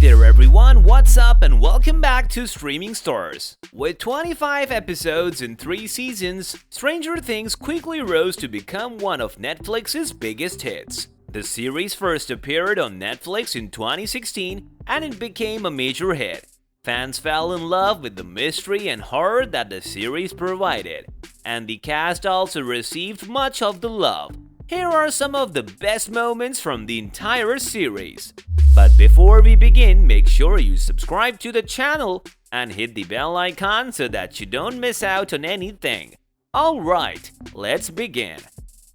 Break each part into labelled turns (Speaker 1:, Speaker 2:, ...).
Speaker 1: there everyone, what's up and welcome back to Streaming Stars. With 25 episodes and 3 seasons, Stranger Things quickly rose to become one of Netflix's biggest hits. The series first appeared on Netflix in 2016 and it became a major hit. Fans fell in love with the mystery and horror that the series provided, and the cast also received much of the love. Here are some of the best moments from the entire series. But before we begin, make sure you subscribe to the channel and hit the bell icon so that you don't miss out on anything. Alright, let's begin.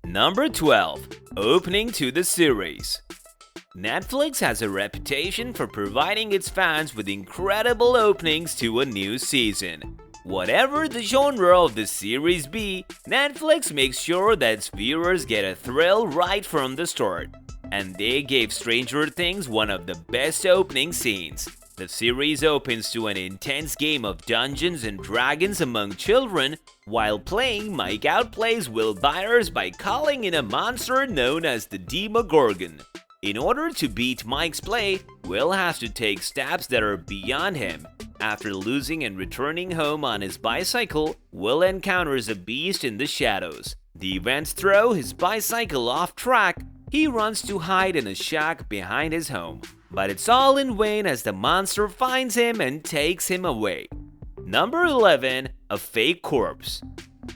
Speaker 1: Number 12. Opening to the series. Netflix has a reputation for providing its fans with incredible openings to a new season. Whatever the genre of the series be, Netflix makes sure that its viewers get a thrill right from the start. And they gave Stranger Things one of the best opening scenes. The series opens to an intense game of Dungeons and Dragons among children. While playing, Mike outplays Will Byers by calling in a monster known as the Demogorgon. In order to beat Mike's play, Will has to take steps that are beyond him. After losing and returning home on his bicycle, Will encounters a beast in the shadows. The events throw his bicycle off track. He runs to hide in a shack behind his home, but it's all in vain as the monster finds him and takes him away. Number 11. A fake corpse.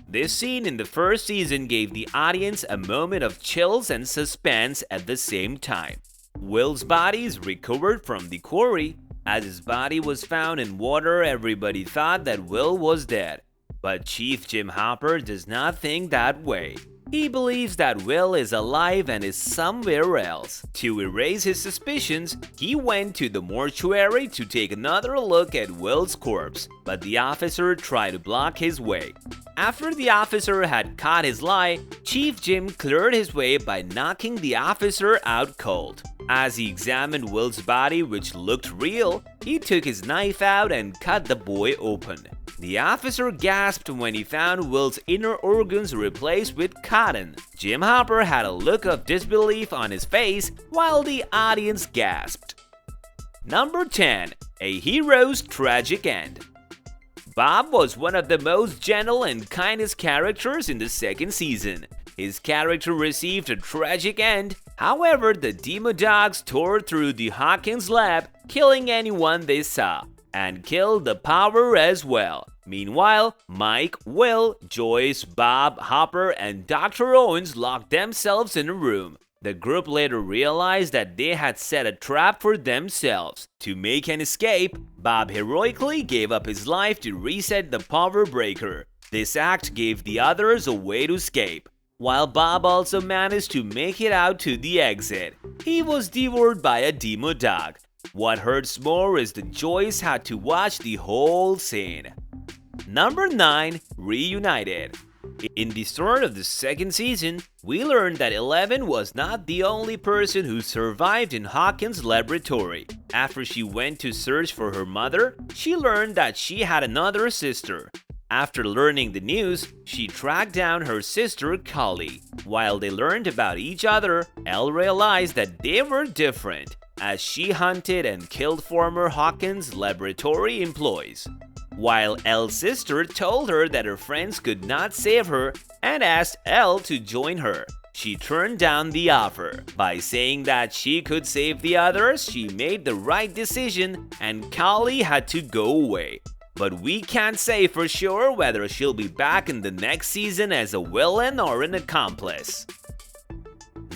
Speaker 1: This scene in the first season gave the audience a moment of chills and suspense at the same time. Will's body is recovered from the quarry. As his body was found in water, everybody thought that Will was dead. But Chief Jim Hopper does not think that way. He believes that Will is alive and is somewhere else. To erase his suspicions, he went to the mortuary to take another look at Will's corpse, but the officer tried to block his way. After the officer had caught his lie, Chief Jim cleared his way by knocking the officer out cold. As he examined Will's body, which looked real, he took his knife out and cut the boy open. The officer gasped when he found Will's inner organs replaced with cotton. Jim Hopper had a look of disbelief on his face while the audience gasped. Number 10. A hero's tragic end. Bob was one of the most gentle and kindest characters in the second season. His character received a tragic end. However, the Demodogs tore through the Hawkins lab, killing anyone they saw, and killed the Power as well. Meanwhile, Mike, Will, Joyce, Bob, Hopper, and Dr. Owens locked themselves in a room. The group later realized that they had set a trap for themselves. To make an escape, Bob heroically gave up his life to reset the power breaker. This act gave the others a way to escape. While Bob also managed to make it out to the exit, he was devoured by a Demodog. What hurts more is that Joyce had to watch the whole scene. Number 9. Reunited. In the start of the second season, we learned that Eleven was not the only person who survived in Hawkins' laboratory. After she went to search for her mother, she learned that she had another sister. After learning the news, she tracked down her sister Cully. While they learned about each other, Elle realized that they were different, as she hunted and killed former Hawkins laboratory employees. While Elle's sister told her that her friends could not save her and asked Elle to join her, she turned down the offer. By saying that she could save the others, she made the right decision and Cully had to go away. But we can't say for sure whether she'll be back in the next season as a villain or an accomplice.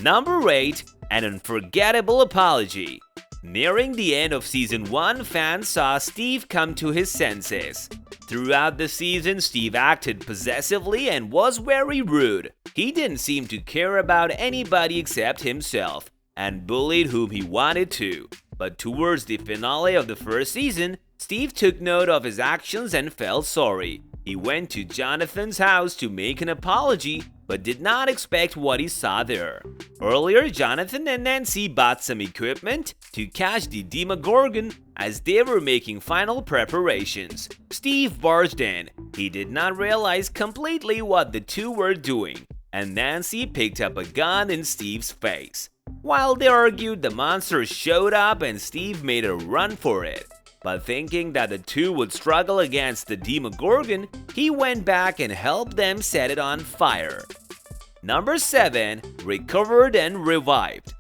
Speaker 1: Number 8. An unforgettable apology. Nearing the end of season 1, fans saw Steve come to his senses. Throughout the season, Steve acted possessively and was very rude. He didn't seem to care about anybody except himself, and bullied whom he wanted to. But towards the finale of the first season, Steve took note of his actions and felt sorry. He went to Jonathan's house to make an apology, but did not expect what he saw there. Earlier, Jonathan and Nancy bought some equipment to catch the Demogorgon as they were making final preparations. Steve barged in. He did not realize completely what the two were doing, and Nancy picked up a gun in Steve's face. While they argued, the monster showed up and Steve made a run for it. But thinking that the two would struggle against the Demogorgon, he went back and helped them set it on fire. Number 7. Recovered and Revived.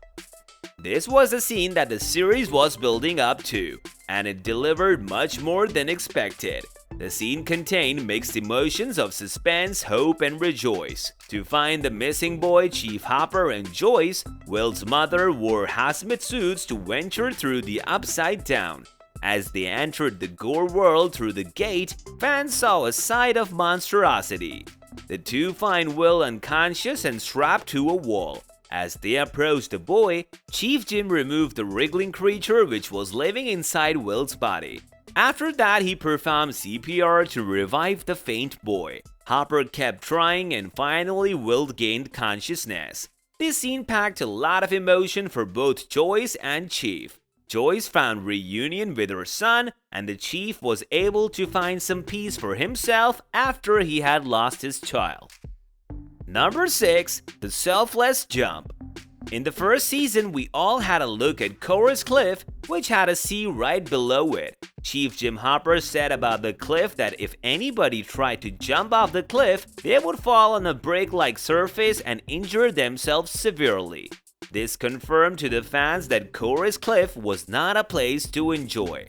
Speaker 1: This was a scene that the series was building up to, and it delivered much more than expected. The scene contained mixed emotions of suspense, hope, and rejoice. To find the missing boy, Chief Hopper and Joyce, Will's mother wore hazmat suits to venture through the Upside Down. As they entered the gore world through the gate, fans saw a sight of monstrosity. The two find Will unconscious and strapped to a wall. As they approached the boy, Chief Jim removed the wriggling creature which was living inside Will's body. After that, he performed CPR to revive the faint boy. Hopper kept trying and finally Will gained consciousness. This scene packed a lot of emotion for both Joyce and Chief. Joyce found reunion with her son, and the Chief was able to find some peace for himself after he had lost his child. Number 6. The Selfless Jump. In the first season, we all had a look at Cora's Cliff, which had a sea right below it. Chief Jim Hopper said about the cliff that if anybody tried to jump off the cliff, they would fall on a brick-like surface and injure themselves severely. This confirmed to the fans that Cora's Cliff was not a place to enjoy.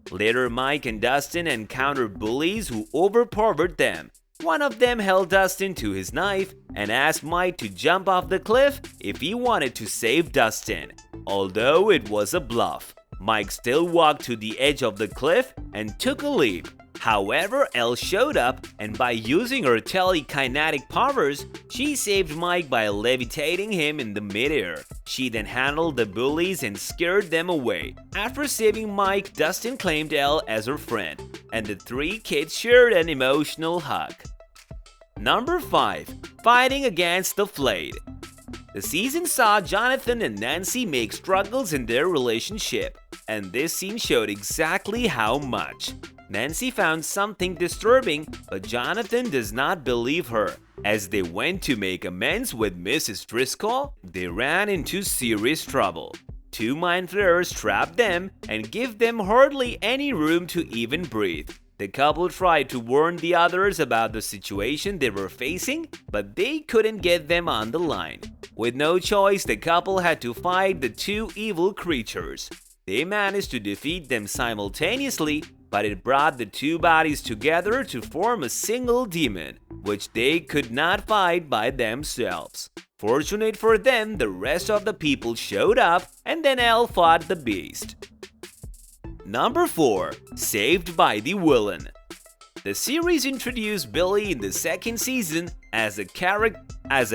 Speaker 1: Later, Mike and Dustin encountered bullies who overpowered them. One of them held Dustin to his knife and asked Mike to jump off the cliff if he wanted to save Dustin. Although it was a bluff, Mike still walked to the edge of the cliff and took a leap. However, Elle showed up, and by using her telekinetic powers, she saved Mike by levitating him in the midair. She then handled the bullies and scared them away. After saving Mike, Dustin claimed Elle as her friend, and the three kids shared an emotional hug. Number 5. Fighting against the Flayed. The season saw Jonathan and Nancy make struggles in their relationship, and this scene showed exactly how much. Nancy found something disturbing, but Jonathan does not believe her. As they went to make amends with Mrs. Driscoll, they ran into serious trouble. Two mind flayers trapped them and give them hardly any room to even breathe. The couple tried to warn the others about the situation they were facing, but they couldn't get them on the line. With no choice, the couple had to fight the two evil creatures. They managed to defeat them simultaneously, but it brought the two bodies together to form a single demon, which they could not fight by themselves. Fortunate for them, the rest of the people showed up, and then Elle fought the beast. Number 4. Saved by the Villain. The series introduced Billy in the second season as a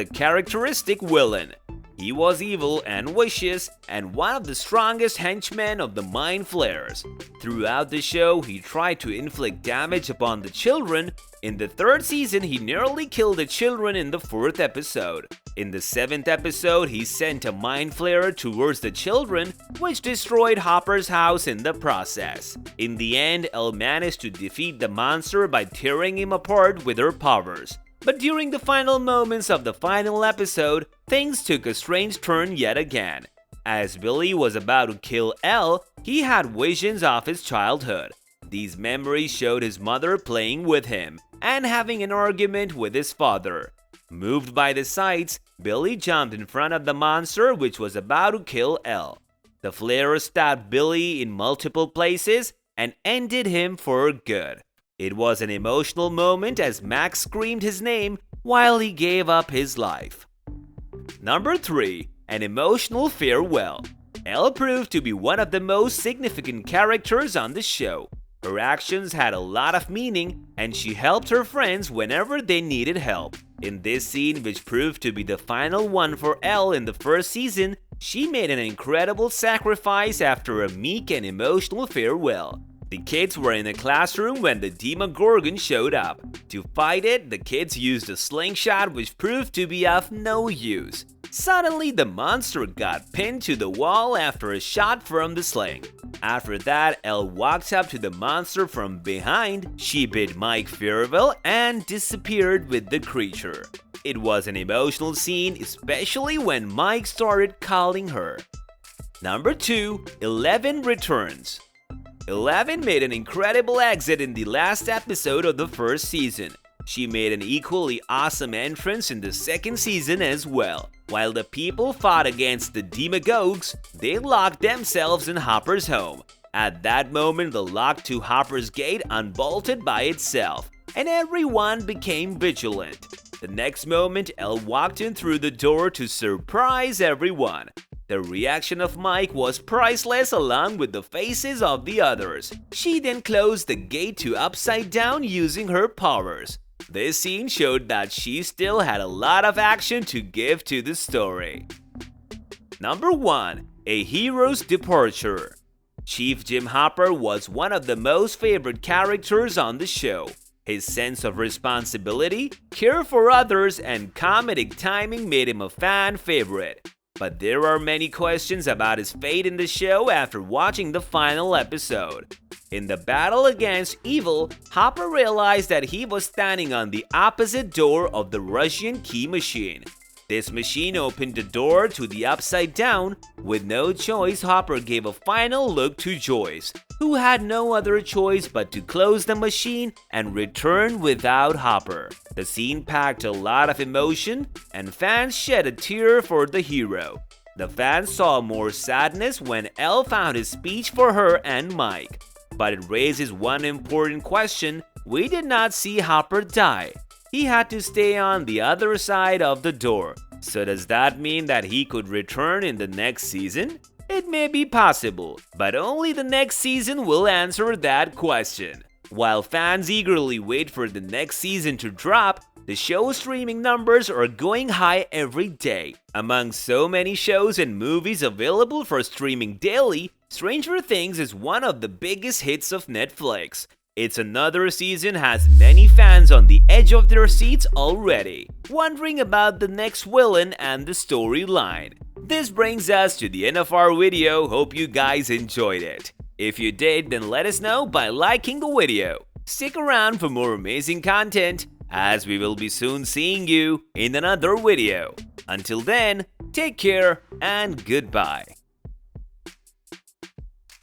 Speaker 1: characteristic villain. He was evil and vicious, and one of the strongest henchmen of the Mind Flayers. Throughout the show, he tried to inflict damage upon the children. In the third season, he nearly killed the children in the fourth episode. In the seventh episode, he sent a Mind Flayer towards the children, which destroyed Hopper's house in the process. In the end, Elle managed to defeat the monster by tearing him apart with her powers. But during the final moments of the final episode, things took a strange turn yet again. As Billy was about to kill Elle, he had visions of his childhood. These memories showed his mother playing with him and having an argument with his father. Moved by the sights, Billy jumped in front of the monster which was about to kill Elle. The flare stabbed Billy in multiple places and ended him for good. It was an emotional moment as Max screamed his name while he gave up his life. Number 3. An emotional farewell. Elle proved to be one of the most significant characters on the show. Her actions had a lot of meaning, and she helped her friends whenever they needed help. In this scene, which proved to be the final one for Elle in the first season, she made an incredible sacrifice after a meek and emotional farewell. The kids were in a classroom when the Demogorgon showed up. To fight it, the kids used a slingshot which proved to be of no use. Suddenly, the monster got pinned to the wall after a shot from the sling. After that, Elle walked up to the monster from behind, she bid Mike farewell and disappeared with the creature. It was an emotional scene, especially when Mike started calling her. Number 2. Eleven returns. Eleven made an incredible exit in the last episode of the first season. She made an equally awesome entrance in the second season as well. While the people fought against the Demagogues, they locked themselves in Hopper's home. At that moment, the lock to Hopper's gate unbolted by itself, and everyone became vigilant. The next moment, Elle walked in through the door to surprise everyone. The reaction of Mike was priceless along with the faces of the others. She then closed the gate to Upside Down using her powers. This scene showed that she still had a lot of action to give to the story. Number 1. A hero's departure. Chief Jim Hopper was one of the most favorite characters on the show. His sense of responsibility, care for others, and comedic timing made him a fan favorite. But there are many questions about his fate in the show after watching the final episode. In the battle against evil, Hopper realized that he was standing on the opposite door of the Russian key machine. This machine opened the door to the Upside Down. With no choice, Hopper gave a final look to Joyce, who had no other choice but to close the machine and return without Hopper. The scene packed a lot of emotion, and fans shed a tear for the hero. The fans saw more sadness when Elle found his speech for her and Mike. But it raises one important question: we did not see Hopper die. He had to stay on the other side of the door. So does that mean that he could return in the next season? It may be possible, but only the next season will answer that question. While fans eagerly wait for the next season to drop, the show's streaming numbers are going high every day. Among so many shows and movies available for streaming daily, Stranger Things is one of the biggest hits of Netflix. Its another season has many fans on the edge of their seats already, wondering about the next villain and the storyline. This brings us to the end of our video. Hope you guys enjoyed it. If you did, then let us know by liking the video. Stick around for more amazing content, as we will be soon seeing you in another video. Until then, take care and goodbye.